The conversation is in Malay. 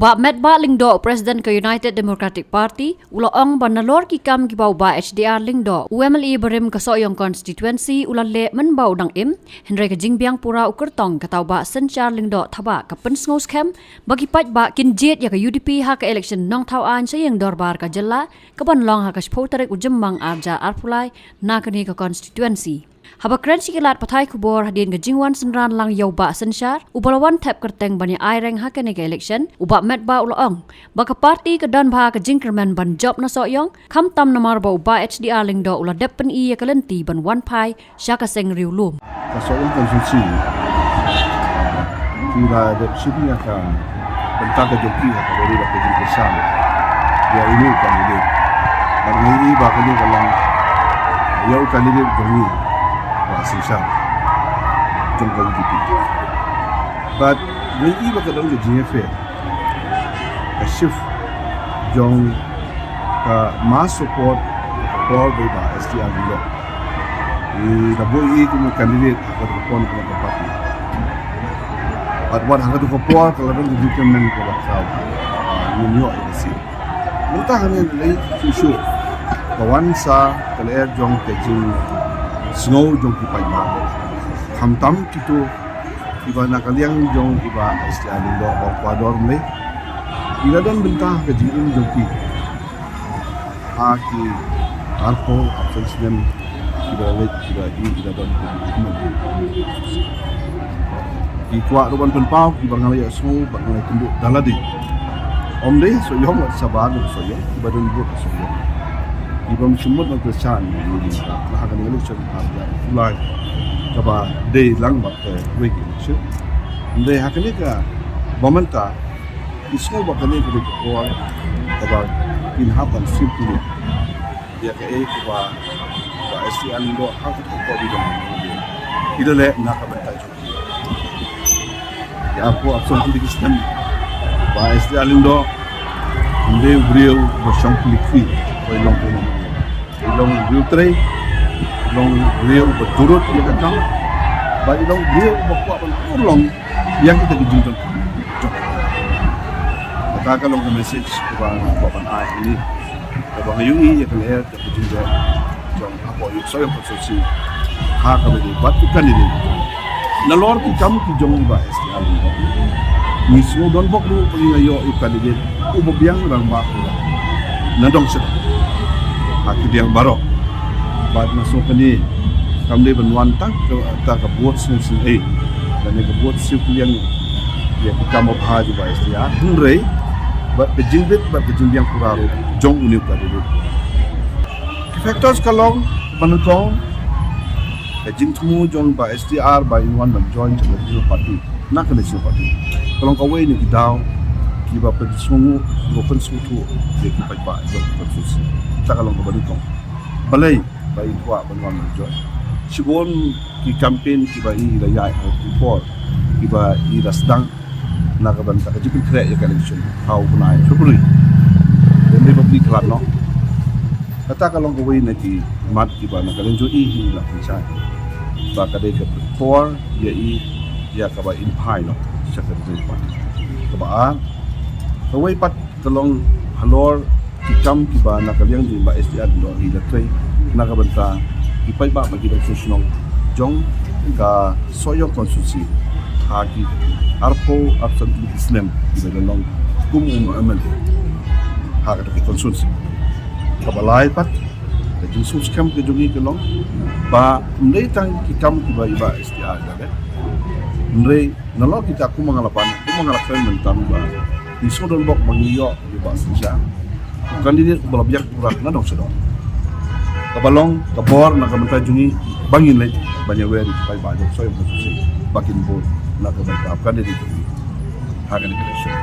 Ubah Metbah Lyngdoh Presiden ke United Democratic Party, ulaong ban Nalor kikam kibau ba HDR Lyngdoh, UMLE berim ke soyong konstituensi ulale menbau dang im, Henry ke biang pura kyrtong katau Bah Synshar Lyngdoh thaba ke pensngos kem, bagi pat ba kinjet ya ke UDP ha ke election nong tau an sayang dorbar ke jela, ke banlong ha ke spotarik ujemmang arja arpulai, na kini ke konstituensi. Haba keren sikilat patai kubor hadin ke jingwan senran lang yau Bah Synshar, ubalawan tap kerteng bani aireng ha ke election, ubak Metbah ulaong. Baka parti ke dan bah ke jingkerman ban job na soyong, kam tam namar ba ubah HDR Lyngdoh ula depen iya kelenti ban wan pai, syaka seng riu lum. Soyong konstitusi, kira ada sipnya kan, bentar ke joki atau dari dapat jingkersam, ya ini kandidat. Dan ini bahkan ini kalau yau kandidat jongi. Bah Synshar jong kali gitu. But when iba kadang ke JFA, a shift jong mass support for the HDR Lyngdoh. Nabo itu mo candidate akan berpon ke parti. But what akan berpon kalau ada development ke bakal New York ini. Muntah kami lagi isu kawan sa kalau jong kecil snow jong kipai ma hamtam kitu iba nakaliang jong iba HDR Lyngdoh or Ecuador mle ila dan bentah ke jing jong ki aki arpo absensmen iba wet iba ila dan ki kwa ruban penpau iba ngalaya snow ba ngalaya tunduk daladi omde so yong sabad so yong iba dan buat so yong ibang sumot ng Christian lahat ng election mulai kaba day lang ba week election hindi hakani ka momenta isko ba kani ko ko kaba kinhapan simply dia ka kaba HDR Lyngdoh how to ko dito idole nakabantay ya po absolutely Christian ba HDR Lyngdoh hindi real ba siyang kulikwi ko ilong ko ilong real tray ilong real berturut dia kata ba ilong real bakwa ulong yang kita dijunjung maka kalau ke message kepada kawan ai ini kepada UI yang kelihatan ke dijunjung jong apa yuk saya konstitusi hak kami buat bukan ini Nalor kita ki jong ba HDR ni semua don bok lu pergi ayo kandidat ubo biang dan ba nadong sed hak dia baru bad masuk ni kami benwan tak ke buat solusi dan ke buat solusi yang kita mau haji ba HDR hundrei bad kejingbit bad kejimbiang pura jong uni kandidat factors kalong panutong kejing temu jong ba HDR ba inwan ban join the party nak kena party kalong kawai ni kita kiba pedismu bukan suatu dia kipai ba konstitusi tak kalong kebanutong balai ba itwa banwan join sibon ki campaign kiba i layai report kiba i rasdang nakaban ta kajipin kre ya election how kunai February dan republic club no kata kalong kawai na ki mat kiba nakalenjo i la pinsa ba kadai ke for ya i ya kaba in pai no sakar pa kaba kawai pat kalong halor kikam kiba nakaliang di ba HDR Lyngdoh ila tray nakabanta ipai ba bagi konstitusional jong ka soyong konstitusi haki arpo absolutely Islam iba long kumum amal haka ke konstitusi kabalai pat ke jinsus kam ke jongi ke long ba ndai tang kikam kiba iba HDR da ndai nalo kita ku mangalapan mentam ba isodon bok mangiyo Bah Synshar kandidat bola biak pura na dong sedong kabalong kabor na kamanta jungi bangin lay banyak weri pai bajok soy konstitusi bakin bo na kamanta kandidat hagan election